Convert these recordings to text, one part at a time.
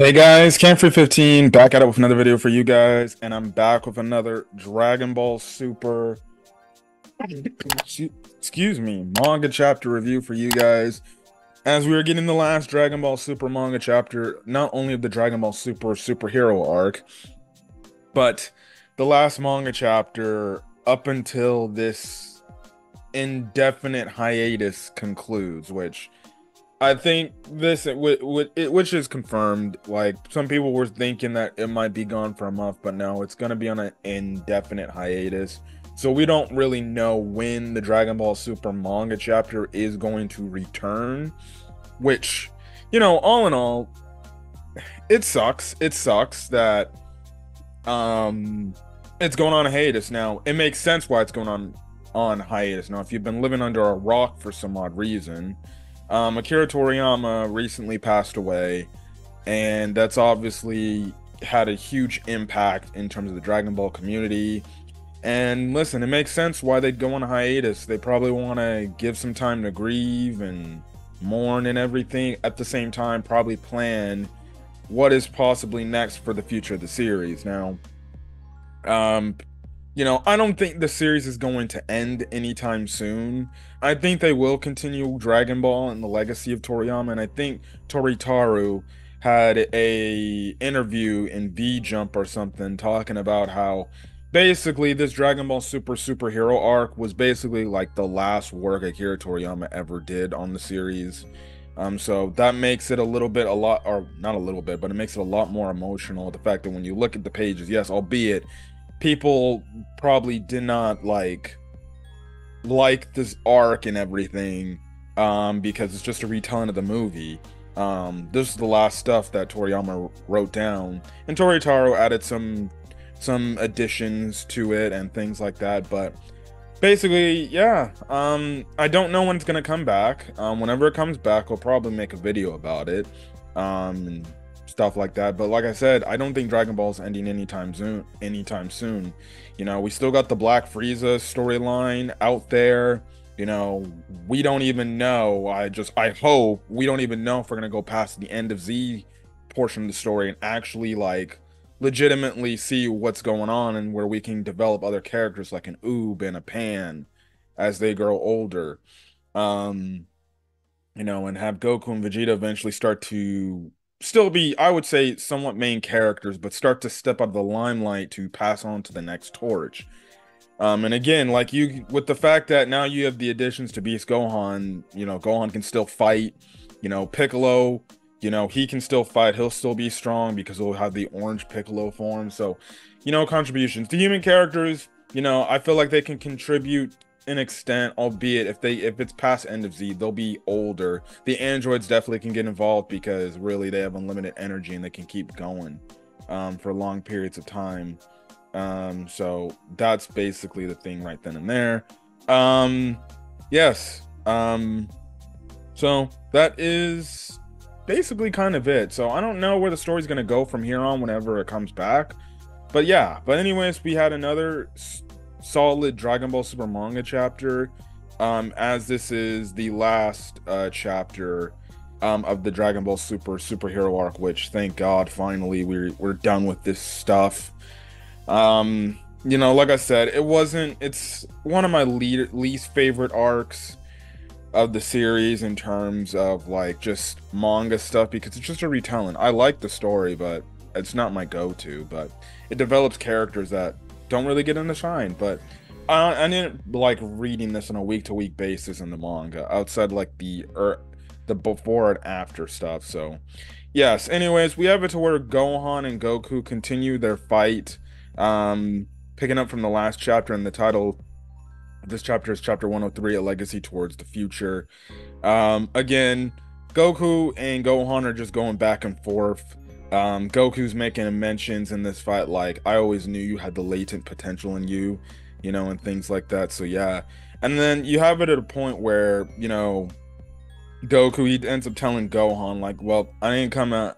Hey guys, Camfrey15 back at it with another video for you guys, and I'm back with another Dragon Ball Super, excuse me, manga chapter review for you guys. As we are getting the last Dragon Ball Super manga chapter, not only of the Dragon Ball Super superhero arc, but the last manga chapter up until this indefinite hiatus concludes, which I think which is confirmed. Like, some people were thinking that it might be gone for a month, but no, it's going to be on an indefinite hiatus. So we don't really know when the Dragon Ball Super manga chapter is going to return, which, all in all, it sucks. It sucks that it's going on a hiatus. Now, it makes sense why it's going on hiatus. Now, if you've been living under a rock for some odd reason, Akira Toriyama recently passed away, and that's obviously had a huge impact in terms of the Dragon Ball community. And listen, it makes sense why they'd go on a hiatus. They probably want to give some time to grieve and mourn and everything. At the same time, probably plan what is possibly next for the future of the series. Now, um, I don't think the series is going to end anytime soon. I think they will continue Dragon Ball and the legacy of Toriyama, and I think Toritaru had a interview in V Jump or something talking about how basically this Dragon Ball Super superhero arc was basically like the last work Akira Toriyama ever did on the series. So that makes it a lot, or not a little bit, but it makes it a lot more emotional. The fact that when you look at the pages, yes, albeit people probably did not like this arc and everything, because it's just a retelling of the movie. This is the last stuff that Toriyama wrote down, and Toritaro added some additions to it and things like that. But basically, yeah, I don't know when it's gonna come back. Whenever it comes back, I'll probably make a video about it, and stuff like that. But like I said, I don't think Dragon Ball is ending anytime soon. We still got the Black Frieza storyline out there. We don't even know. I hope we don't even know if we're gonna go past the end of Z portion of the story and actually legitimately see what's going on, and where we can develop other characters like an Oob and a Pan as they grow older. Um, and have Goku and Vegeta eventually start to still be, I would say, somewhat main characters, but start to step out of the limelight to pass on to the next torch. And again, like, you, with the fact that now you have the additions to Beast Gohan, Gohan can still fight, Piccolo, he can still fight, he'll still be strong because he'll have the orange Piccolo form. So, contributions. The human characters, I feel like they can contribute an extent, albeit if it's past end of Z, they'll be older. The androids definitely can get involved because really they have unlimited energy and they can keep going for long periods of time. So that's basically the thing right then and there. Yes. So that is basically kind of it. So I don't know where the story's gonna go from here on whenever it comes back. But yeah, but anyways, we had another solid Dragon Ball Super manga chapter, as this is the last chapter of the Dragon Ball Super superhero arc, which, thank God, finally we're done with this stuff. Like I said, it's one of my least favorite arcs of the series in terms of just manga stuff, because it's just a retelling. I like the story, but it's not my go-to. But it develops characters that don't really get in the shine. But I didn't like reading this on a week-to-week basis in the manga, outside the before and after stuff. So yes, anyways, we have it to where Gohan and Goku continue their fight, picking up from the last chapter. In the title, this chapter is chapter 103, A Legacy Towards the Future. Again, Goku and Gohan are just going back and forth. Goku's making mentions in this fight like, I always knew you had the latent potential in you, and things like that. So yeah. And then you have it at a point where, Goku, he ends up telling Gohan, like, well, I didn't come out,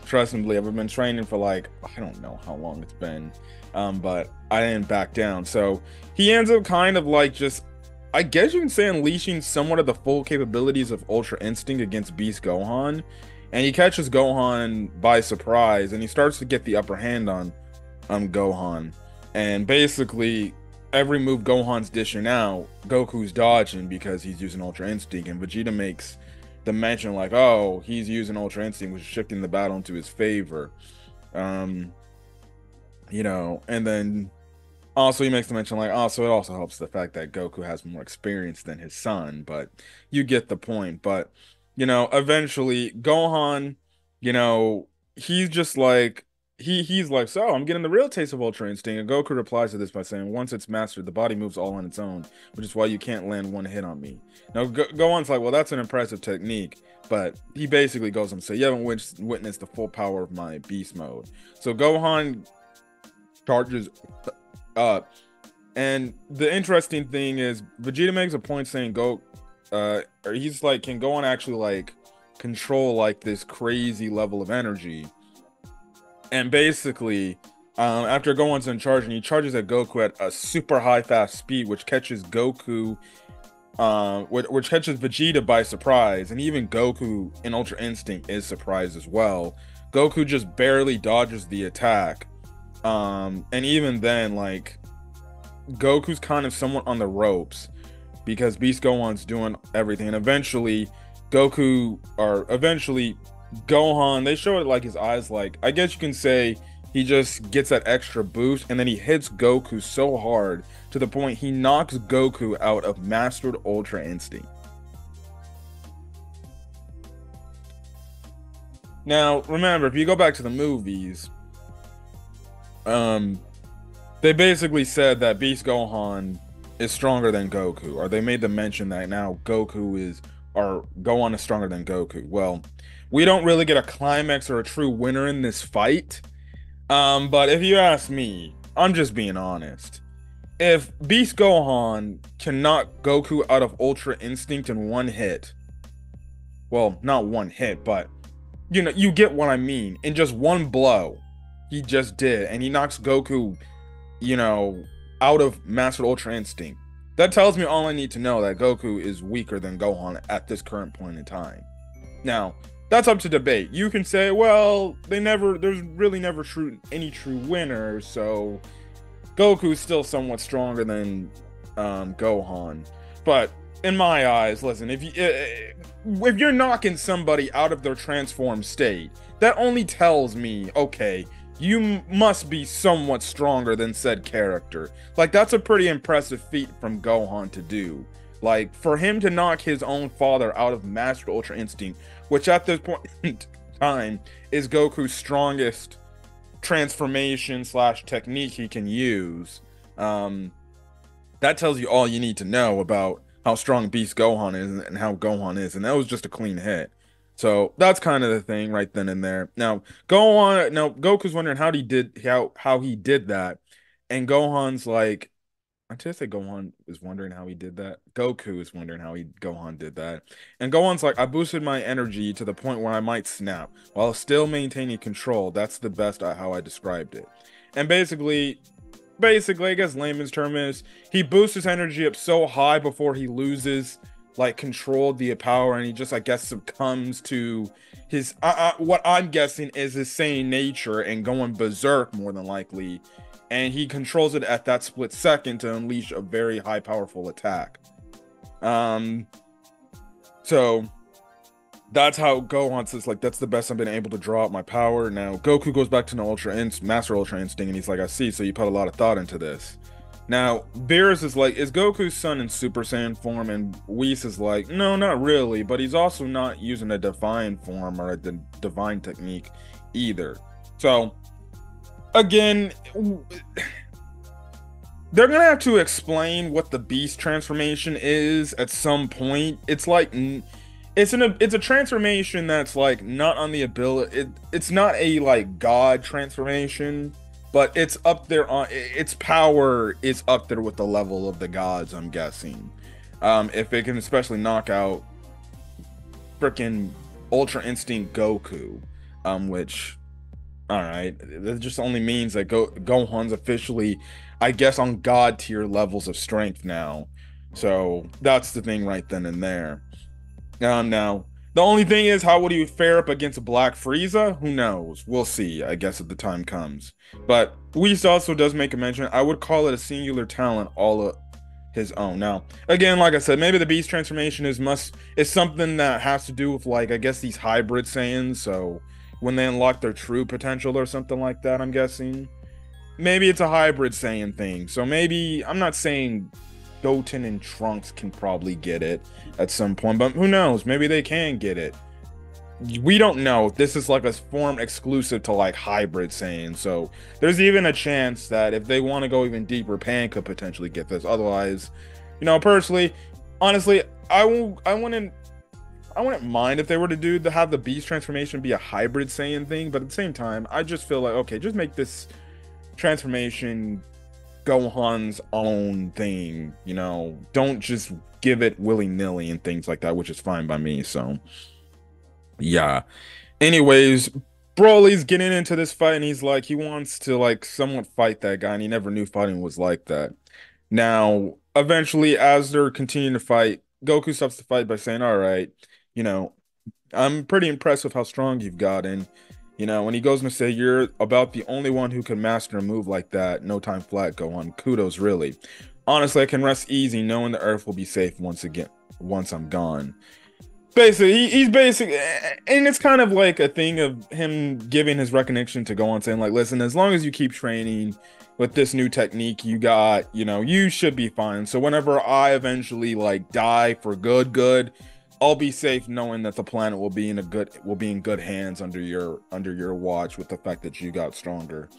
trust and believe, I've been training for I don't know how long it's been, but I didn't back down. So he ends up kind of just, I guess you can say, unleashing somewhat of the full capabilities of Ultra Instinct against Beast Gohan. and he catches Gohan by surprise, and he starts to get the upper hand on Gohan. And basically, every move Gohan's dishing out, Goku's dodging because he's using Ultra Instinct. And Vegeta makes the mention like, "Oh, he's using Ultra Instinct, which is shifting the battle into his favor." Um, and then also he makes the mention like, "Also, it also helps the fact that Goku has more experience than his son." But you get the point. But eventually Gohan, you know, he's just like he's like, "So I'm getting the real taste of Ultra Instinct." And Goku replies to this by saying, "Once it's mastered, the body moves all on its own, which is why you can't land one hit on me." Now Gohan's like, "Well, that's an impressive technique," but he basically goes and say, "You haven't witnessed the full power of my beast mode." So Gohan charges up, and the interesting thing is Vegeta makes a point saying or he's like, can Gohan actually like control like this crazy level of energy? And basically, after Gohan's in charge, and he charges at Goku at a super high fast speed, which catches which catches Vegeta by surprise, and even Goku in Ultra Instinct is surprised as well. Goku just barely dodges the attack, and even then, like, Goku's kind of somewhat on the ropes because Beast Gohan's doing everything, and eventually Gohan, they show it like his eyes, like, I guess you can say he just gets that extra boost, and then he hits Goku so hard to the point he knocks Goku out of mastered Ultra Instinct. Now, remember, if you go back to the movies, they basically said that Beast Gohan is stronger than Goku, or they made the mention that now Gohan is stronger than Goku. Well, we don't really get a climax or a true winner in this fight. But if you ask me, I'm just being honest. If Beast Gohan can knock Goku out of Ultra Instinct in one hit, well, not one hit, but you get what I mean. In just one blow, he just did, and he knocks Goku, out of Mastered Ultra Instinct. That tells me all I need to know, that Goku is weaker than Gohan at this current point in time. Now, that's up to debate. You can say, well, there's really never any true winner, so Goku's still somewhat stronger than Gohan. But in my eyes, listen, if you're knocking somebody out of their transformed state, that only tells me, okay, you must be somewhat stronger than said character. Like, that's a pretty impressive feat from Gohan to do. Like, for him to knock his own father out of Mastered Ultra Instinct, which at this point in time is Goku's strongest transformation / technique he can use, that tells you all you need to know about how strong Beast Gohan is and how Gohan is, and that was just a clean hit. So that's kind of the thing right then and there. Now Goku's wondering how he did that, and Gohan's like, I just say Gohan is wondering how he did that. Goku is wondering how Gohan did that. And Gohan's like, I boosted my energy to the point where I might snap while still maintaining control. That's the best how I described it. And basically, I guess layman's term is, he boosts his energy up so high before he loses like control of the power, and he just, I guess, succumbs to his what I'm guessing is his sane nature and going berserk more than likely. And he controls it at that split second to unleash a very high powerful attack. So that's how Gohan says, like, that's the best I've been able to draw out my power. Now Goku goes back to the Master Ultra Instinct, and he's like, I see, so you put a lot of thought into this. Now Beerus is like, is Goku's son in Super Saiyan form? And Whis is like, no, not really, but he's also not using a divine form or a divine technique either. So again, they're gonna have to explain what the beast transformation is at some point. It's like, it's a transformation that's like not on the ability. It's not a like god transformation, but it's up there on its power is up there with the level of the gods, I'm guessing. If it can especially knock out freaking Ultra Instinct Goku, which, all right, that just only means that Gohan's officially, I guess, on god tier levels of strength now. So that's the thing right then and there. Now The only thing is, how would he fare up against Black Frieza? Who knows? We'll see, I guess, if the time comes. But Whis also does make a mention. I would call it a singular talent all of his own. Now, again, like I said, maybe the Beast transformation is something that has to do with, like, I guess these hybrid Saiyans. So when they unlock their true potential or something like that, I'm guessing. Maybe it's a hybrid Saiyan thing. So maybe, I'm not saying Goten and Trunks can probably get it at some point, but who knows? Maybe they can get it. We don't know. This is like a form exclusive to like hybrid Saiyan, so there's even a chance that if they want to go even deeper, Pan could potentially get this. Otherwise, personally, honestly, I wouldn't mind if they were to have the Beast transformation be a hybrid Saiyan thing, but at the same time, I just feel like, okay, just make this transformation Gohan's own thing, don't just give it willy-nilly and things like that, which is fine by me. So yeah, anyways, Broly's getting into this fight and he's like, he wants to like somewhat fight that guy, and he never knew fighting was like that. Now eventually, as they're continuing to fight, Goku stops the fight by saying, all right, you know I'm pretty impressed with how strong you've gotten. When he goes to say, you're about the only one who can master a move like that, no time flat, Gohan. Kudos, really. Honestly, I can rest easy knowing the Earth will be safe once I'm gone. Basically, he's basically, and it's kind of like a thing of him giving his recognition to Gohan, saying like, listen, as long as you keep training with this new technique you got, you should be fine. So whenever I eventually like die for good, I'll be safe knowing that the planet will be in good hands under your watch, with the fact that you got stronger.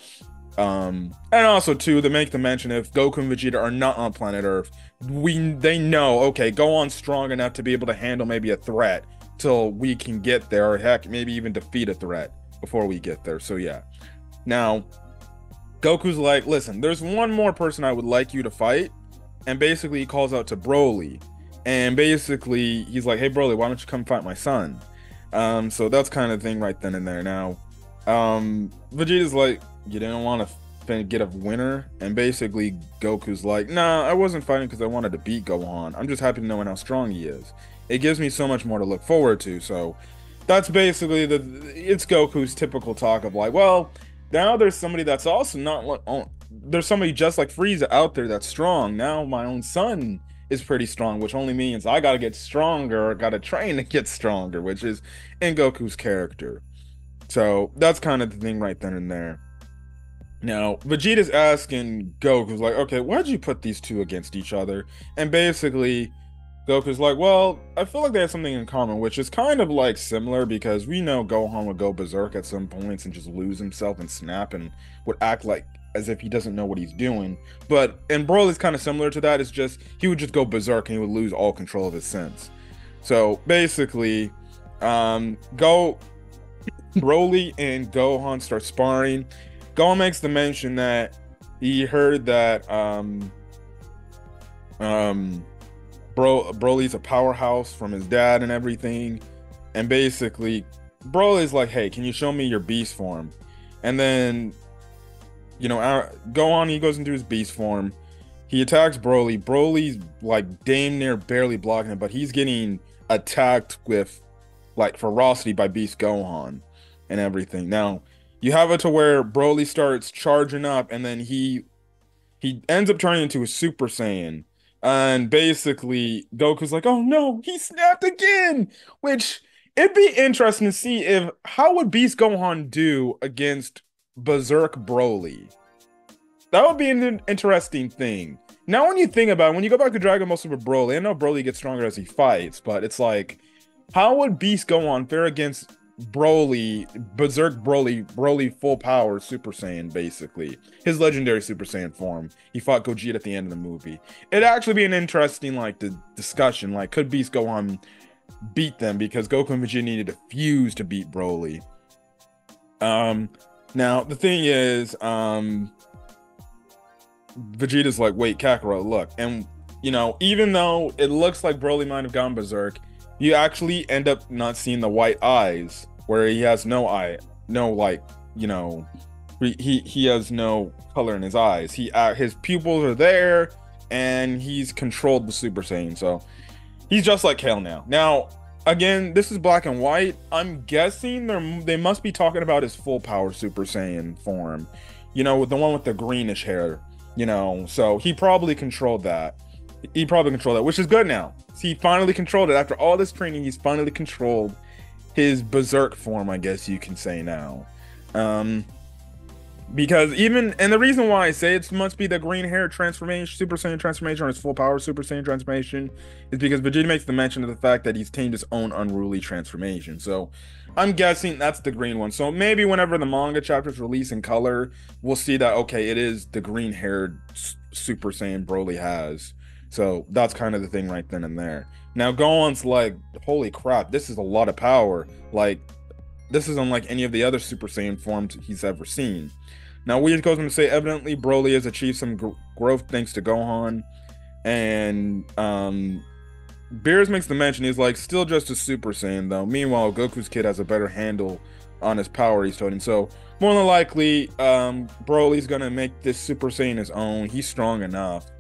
And also too, to make the mention, if Goku and Vegeta are not on planet Earth, they know, okay, Gohan's strong enough to be able to handle maybe a threat till we can get there, or heck, maybe even defeat a threat before we get there. So yeah. Now, Goku's like, listen, there's one more person I would like you to fight, and basically he calls out to Broly. And basically, he's like, hey, Broly, why don't you come fight my son? So that's kind of thing right then and there. Now, Vegeta's like, you didn't want to get a winner? And basically, Goku's like, nah, I wasn't fighting because I wanted to beat Gohan. I'm just happy to know how strong he is. It gives me so much more to look forward to. So that's basically it's Goku's typical talk of like, well, now there's somebody that's also not like, there's somebody just like Frieza out there that's strong. Now my own son is pretty strong, which only means I gotta get stronger, or gotta train to get stronger, which is in Goku's character. So that's kind of the thing right then and there. Now, Vegeta's asking Goku's like, okay, why'd you put these two against each other? And basically, Goku's like, well, I feel like they have something in common, which is kind of like similar, because we know Gohan would go berserk at some points and just lose himself and snap and would act like as if he doesn't know what he's doing. But and Broly's kind of similar to that. It's just he would just go berserk and he would lose all control of his sense. So basically, Broly and Gohan start sparring. Gohan makes the mention that he heard that Broly's a powerhouse from his dad and everything. And basically, Broly's like, hey, can you show me your beast form? And then Gohan, he goes into his beast form. He attacks Broly. Broly's like damn near barely blocking him, but he's getting attacked with like ferocity by Beast Gohan and everything. Now, you have it to where Broly starts charging up, and then he ends up turning into a Super Saiyan. And basically, Goku's like, oh no, he snapped again! Which, it'd be interesting to see how would Beast Gohan do against Berserk Broly. That would be an interesting thing. Now, when you think about it, when you go back to Dragon Ball Super Broly, I know Broly gets stronger as he fights, but it's like, how would Beast Gohan fare against Broly, Berserk Broly full power Super Saiyan, basically his legendary Super Saiyan form? He fought Gogeta at the end of the movie. It'd actually be an interesting discussion. Like, could Beast Gohan beat them? Because Goku and Vegeta needed to fuse to beat Broly. Now, the thing is, Vegeta's like, wait, Kakarot, look. And, even though it looks like Broly might have gone berserk, you actually end up not seeing the white eyes, where he has no eye, he has no color in his eyes. His pupils are there, and he's controlled the Super Saiyan. So, he's just like Kale now. Now, Again, this is black and white. I'm guessing they must be talking about his full power Super Saiyan form. You know, the one with the greenish hair. You know, so he probably controlled that. He probably controlled that, which is good now. He finally controlled it. After all this training, he's finally controlled his berserk form, I guess you can say now. Because even, and the reason why I say it must be the green hair transformation, Super Saiyan transformation, or his full power Super Saiyan transformation, is because Vegeta makes the mention of the fact that he's tamed his own unruly transformation. So I'm guessing that's the green one. So maybe whenever the manga chapters release in color, we'll see that, okay, it is the green haired Super Saiyan Broly has. So that's kind of the thing right then and there. Now Gohan's like, holy crap, this is a lot of power. Like, this is unlike any of the other Super Saiyan forms he's ever seen. Now, Weege goes on to say, evidently, Broly has achieved some growth thanks to Gohan. And Beerus makes the mention, he's like, still just a Super Saiyan, though. Meanwhile, Goku's kid has a better handle on his power, he's told him. So, more than likely, Broly's going to make this Super Saiyan his own. He's strong enough,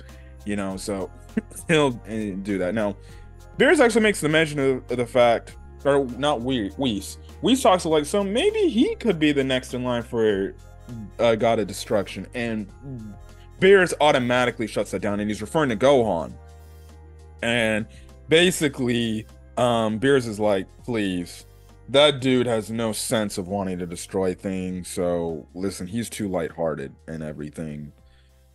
you know, so he'll do that. Now, Beerus actually makes the mention of the fact, or not Whis. Whis talks like, so maybe he could be the next in line for God of Destruction, and Beerus automatically shuts that down, and he's referring to Gohan. And basically, Beerus is like, please, that dude has no sense of wanting to destroy things. So listen, he's too lighthearted and everything.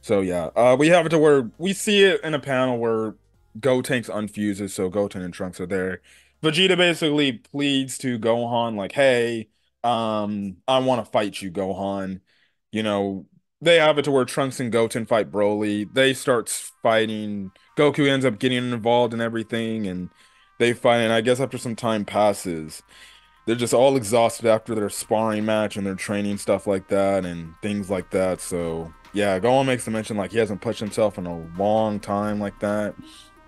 So yeah, we have it to where we see it in a panel where Gotenks unfuses, so Goten and Trunks are there. Vegeta basically pleads to Gohan like, hey, I want to fight you, Gohan. You know, they have it to where Trunks and Goten fight Broly. They start fighting. Goku ends up getting involved in everything, and they fight. And I guess after some time passes, they're just all exhausted after their sparring match and their training stuff like that and things like that. So yeah, Gohan makes the mention like he hasn't pushed himself in a long time like that.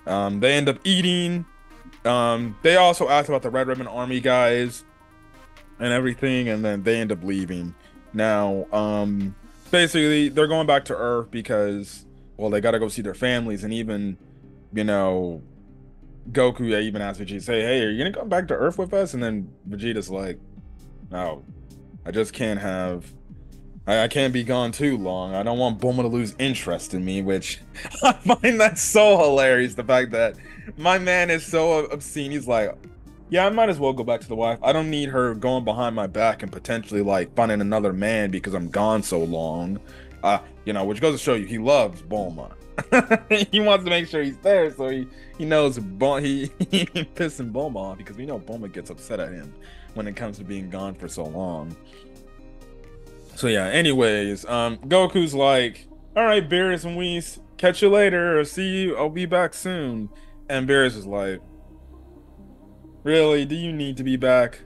They end up eating. They also asked about the Red Ribbon Army guys and everything, and then they end up leaving. Now, basically, they're going back to Earth because, well, they gotta go see their families, and even, you know, Goku even asked Vegeta, say, hey, are you gonna come back to Earth with us? And then Vegeta's like, no, I just can't I can't be gone too long. I don't want Bulma to lose interest in me, which I find that so hilarious, the fact that my man is so obscene. He's like, yeah, I might as well go back to the wife. I don't need her going behind my back and potentially like finding another man because I'm gone so long. You know, which goes to show you he loves Bulma. He wants to make sure he's there, so he knows he pissing Bulma off, because we know Bulma gets upset at him when it comes to being gone for so long. So yeah, anyways, Goku's like, all right, Beerus and Whis, catch you later, or see you, I'll be back soon. And Beerus is like, really, do you need to be back?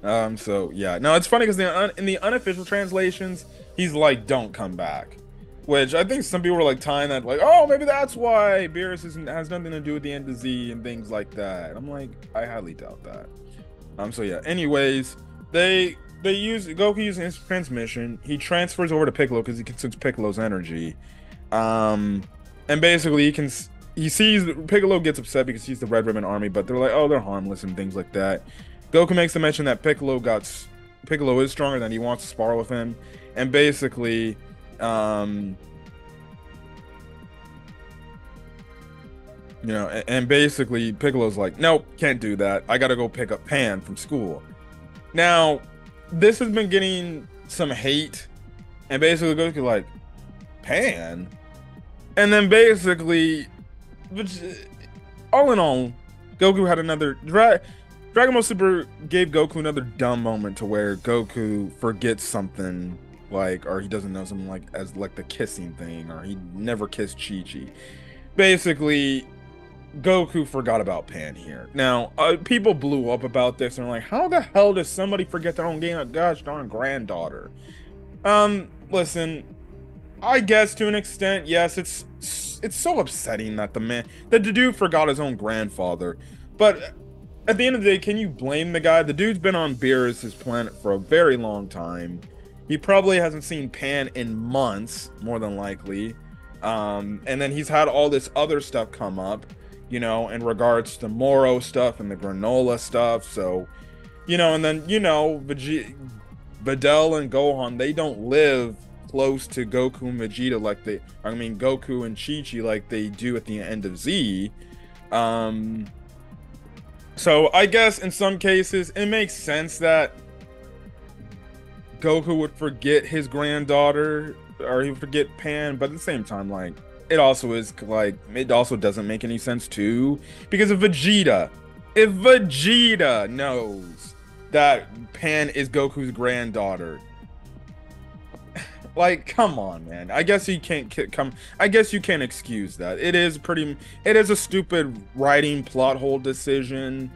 So yeah, no, it's funny because in the unofficial translations, he's like, don't come back, which I think some people were like tying that like, oh, maybe that's why Beerus has nothing to do with the end of Z and things like that. I'm like, I highly doubt that. So yeah, anyways, Goku uses his transmission. He transfers over to Piccolo because he consumes Piccolo's energy. And basically he sees Piccolo gets upset because he's the Red Ribbon Army, but they're like, oh, they're harmless and things like that. Goku makes the mention that Piccolo is stronger than he wants to spar with him, and basically, you know, and basically Piccolo's like, nope, can't do that. I gotta go pick up Pan from school. Now, this has been getting some hate, and basically Goku like, Pan? And then basically, all in all, Goku had another Dragon Ball Super gave Goku another dumb moment to where Goku forgets something, like, or he doesn't know something like the kissing thing, or he never kissed Chi-Chi. Basically, Goku forgot about Pan here. Now, people blew up about this and are like, how the hell does somebody forget their own gosh darn granddaughter? Listen, I guess to an extent, yes, it's so upsetting that the dude forgot his own grandfather. But at the end of the day, can you blame the guy? The dude's been on Beerus's planet for a very long time. He probably hasn't seen Pan in months, more than likely. And then he's had all this other stuff come up. in regards to Moro stuff and the granola stuff. So, and then, Videl and Gohan, they don't live close to Goku and Vegeta Goku and Chi-Chi like they do at the end of Z. So I guess in some cases it makes sense that Goku would forget his granddaughter, or he would forget Pan, but at the same time, like, it also doesn't make any sense too, because if Vegeta knows that Pan is Goku's granddaughter, like, come on, man. I guess you can't excuse that. It is a stupid writing plot hole decision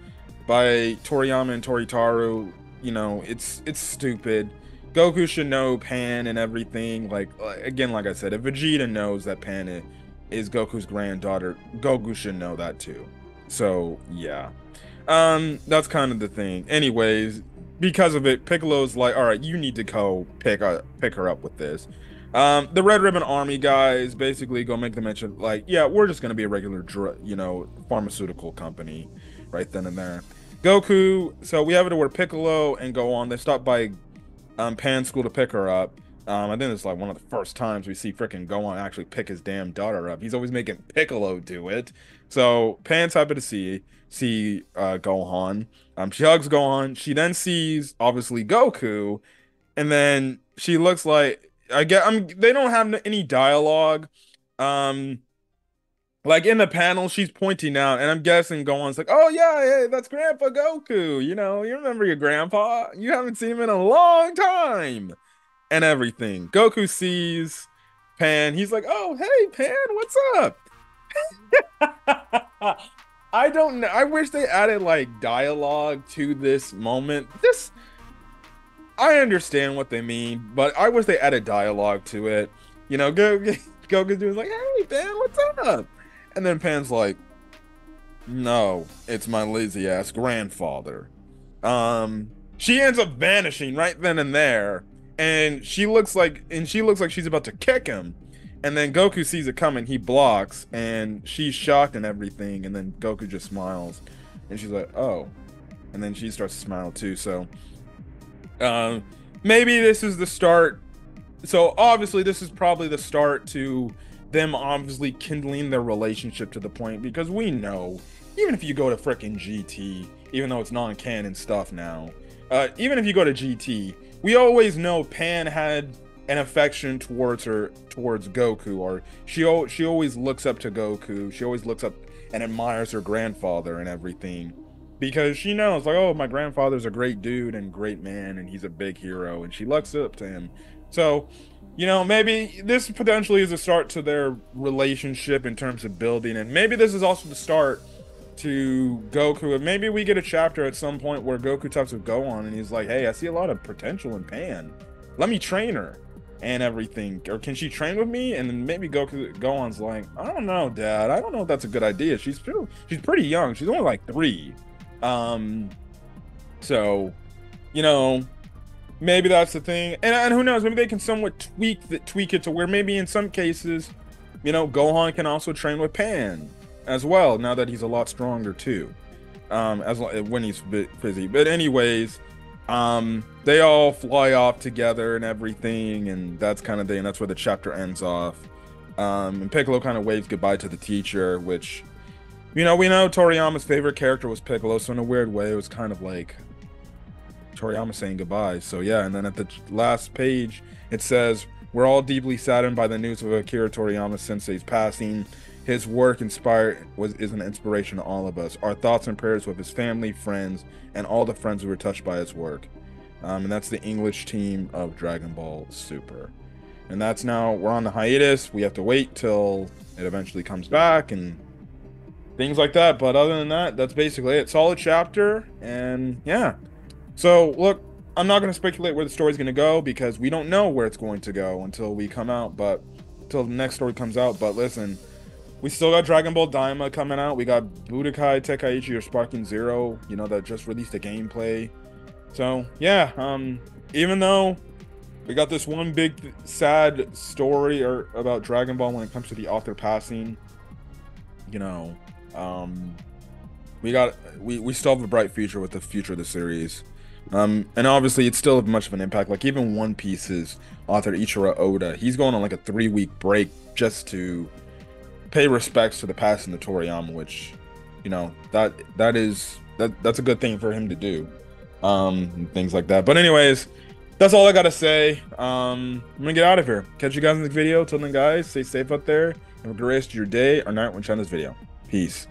by Toriyama and Toritaro. It's stupid. Goku should know Pan and everything. Like I said, if Vegeta knows that Pan is Goku's granddaughter, Goku should know that too. So yeah, that's kind of the thing. Anyways, because of it, Piccolo's like, all right, you need to go pick her up with this. The Red Ribbon Army guys basically go make the mention, like, yeah, we're just gonna be a regular pharmaceutical company right then and there. Goku, so we have it to where Piccolo and Gohan, they stop by Pan's school to pick her up. I think it's like one of the first times we see freaking Gohan actually pick his damn daughter up. He's always making Piccolo do it. So Pan's happy to see Gohan. She hugs Gohan. She then sees obviously Goku, and then she looks like they don't have any dialogue. Like in the panel, she's pointing out, and I'm guessing Gohan's like, "Oh yeah, hey, that's Grandpa Goku. You remember your grandpa? You haven't seen him in a long time." And everything. Goku sees Pan. He's like, "Oh, hey, Pan, what's up?" I don't know. I wish they added like dialogue to this moment. I understand what they mean, but I wish they added dialogue to it. Goku's doing like, "Hey, Pan, what's up?" And then Pan's like, "No, it's my lazy ass grandfather." She ends up vanishing right then and there. And she looks like she's about to kick him. And then Goku sees it coming, he blocks, and she's shocked and everything, and then Goku just smiles. And she's like, "Oh." And then she starts to smile too, so maybe this is the start. So obviously this is probably the start to them obviously kindling their relationship to the point, because we know, even if you go to frickin' GT, even though it's non-canon stuff now, even if you go to GT, we always know Pan had an affection towards Goku, or she always looks up to Goku. She always looks up and admires her grandfather and everything, because she knows, like, oh, my grandfather's a great dude and great man, and he's a big hero, and she looks up to him. So, maybe this potentially is a start to their relationship in terms of building, and maybe this is also the start to Goku. And maybe we get a chapter at some point where Goku talks with Gohan, and he's like, "Hey, I see a lot of potential in Pan. Let me train her and everything. Or can she train with me?" And then maybe Gohan's like, "I don't know, Dad. I don't know if that's a good idea. She's pretty young. She's only like 3. So, maybe that's the thing. And who knows? Maybe they can somewhat tweak it to where maybe in some cases, Gohan can also train with Pan as well, now that he's a lot stronger too, when he's busy. But anyways, they all fly off together and everything, and that's kind of and that's where the chapter ends off. And Piccolo kind of waves goodbye to the teacher, which, we know Toriyama's favorite character was Piccolo, so in a weird way it was kind of like Toriyama saying goodbye. So yeah, and then at the last page it says, "We're all deeply saddened by the news of Akira Toriyama Sensei's passing. His work is an inspiration to all of us. Our thoughts and prayers with his family, friends, and all the friends who were touched by his work." And that's the English team of Dragon Ball Super. And that's now, we're on the hiatus. We have to wait till it eventually comes back and things like that. But other than that, that's basically it. Solid chapter. And yeah. So look, I'm not going to speculate where the story's going to go, because we don't know where it's going to go until the next story comes out. But listen, we still got Dragon Ball Daima coming out. We got Budokai Tenkaichi or Sparking Zero, that just released a gameplay. So yeah, even though we got this one big sad story about Dragon Ball when it comes to the author passing, We still have a bright future with the future of the series. And obviously it's still much of an impact. Like even One Piece's author Ichiro Oda, he's going on like a 3-week break just to pay respects to the passing of Toriyama, which, you know, that's a good thing for him to do. And things like that. But anyways, that's all I gotta say. I'm gonna get out of here. Catch you guys in the video. Till then, guys, stay safe out there. Have a great rest of your day or night when you watch this video. Peace.